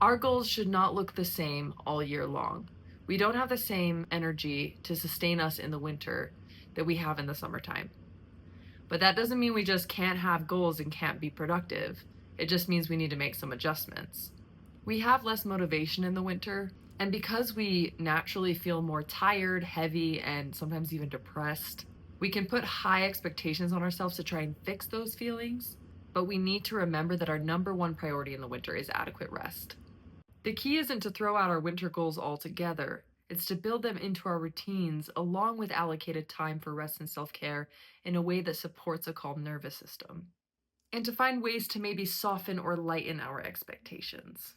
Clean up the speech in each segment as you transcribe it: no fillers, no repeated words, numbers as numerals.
Our goals should not look the same all year long. We don't have the same energy to sustain us in the winter that we have in the summertime. But that doesn't mean we just can't have goals and can't be productive. It just means we need to make some adjustments. We have less motivation in the winter, and because we naturally feel more tired, heavy, and sometimes even depressed, we can put high expectations on ourselves to try and fix those feelings. But we need to remember that our number one priority in the winter is adequate rest. The key isn't to throw out our winter goals altogether. It's to build them into our routines along with allocated time for rest and self care in a way that supports a calm nervous system. And to find ways to maybe soften or lighten our expectations.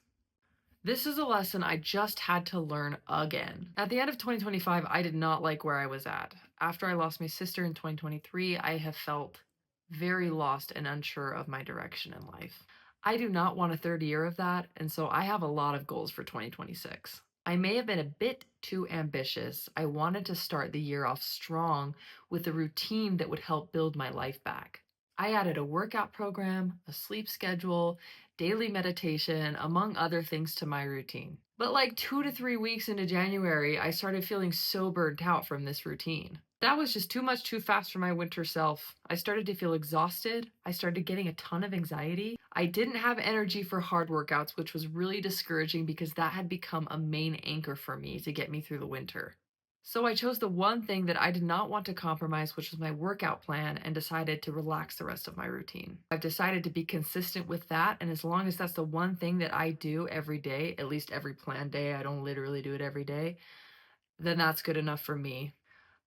This is a lesson I just had to learn again. At the end of 2025, I did not like where I was at. After I lost my sister in 2023, I have felt very lost and unsure of my direction in life. I do not want a third year of that, and so I have a lot of goals for 2026. I may have been a bit too ambitious. I wanted to start the year off strong with a routine that would help build my life back. I added a workout program, a sleep schedule, daily meditation, among other things to my routine. But like 2 to 3 weeks into January, I started feeling so burnt out from this routine. That was just too much too fast for my winter self. I started to feel exhausted. I started getting a ton of anxiety. I didn't have energy for hard workouts, which was really discouraging because that had become a main anchor for me to get me through the winter. So I chose the one thing that I did not want to compromise, which was my workout plan, and decided to relax the rest of my routine. I've decided to be consistent with that, and as long as that's the one thing that I do every day, at least every planned day, I don't literally do it every day, then that's good enough for me.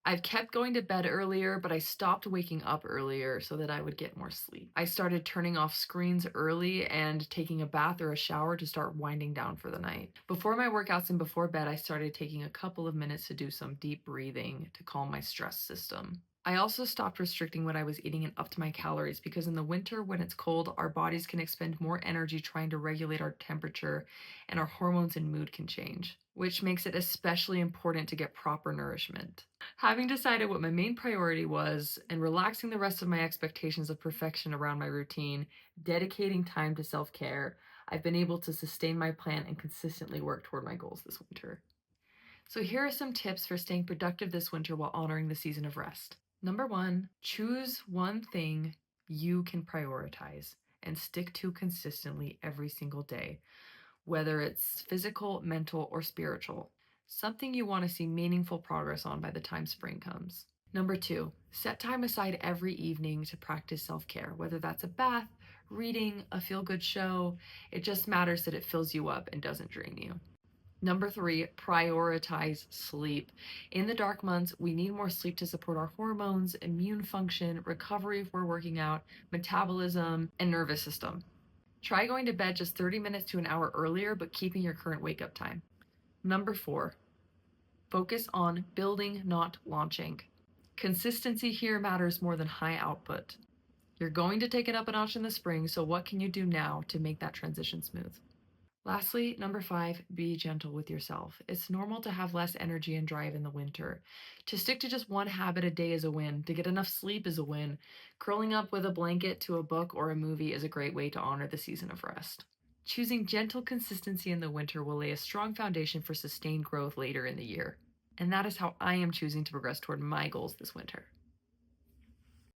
I've kept going to bed earlier, but I stopped waking up earlier so that I would get more sleep. I started turning off screens early and taking a bath or a shower to start winding down for the night. Before my workouts and before bed, I started taking a couple of minutes to do some deep breathing to calm my stress system. I also stopped restricting what I was eating and upped my calories because in the winter, when it's cold, our bodies can expend more energy trying to regulate our temperature, and our hormones and mood can change, which makes it especially important to get proper nourishment. Having decided what my main priority was and relaxing the rest of my expectations of perfection around my routine, dedicating time to self care, I've been able to sustain my plan and consistently work toward my goals this winter. So, here are some tips for staying productive this winter while honoring the season of rest. Number one, choose one thing you can prioritize and stick to consistently every single day, whether it's physical, mental, or spiritual. Something you want to see meaningful progress on by the time spring comes. Number two, set time aside every evening to practice self care, whether that's a bath, reading, a feel good show. It just matters that it fills you up and doesn't drain you. Number three, prioritize sleep. In the dark months, we need more sleep to support our hormones, immune function, recovery if we're working out, metabolism, and nervous system. Try going to bed just 30 minutes to an hour earlier, but keeping your current wake up time. Number four, focus on building, not launching. Consistency here matters more than high output. You're going to take it up a notch in the spring, so what can you do now to make that transition smooth? Lastly, number five, be gentle with yourself. It's normal to have less energy and drive in the winter. To stick to just one habit a day is a win. To get enough sleep is a win. Curling up with a blanket to a book or a movie is a great way to honor the season of rest. Choosing gentle consistency in the winter will lay a strong foundation for sustained growth later in the year. And that is how I am choosing to progress toward my goals this winter.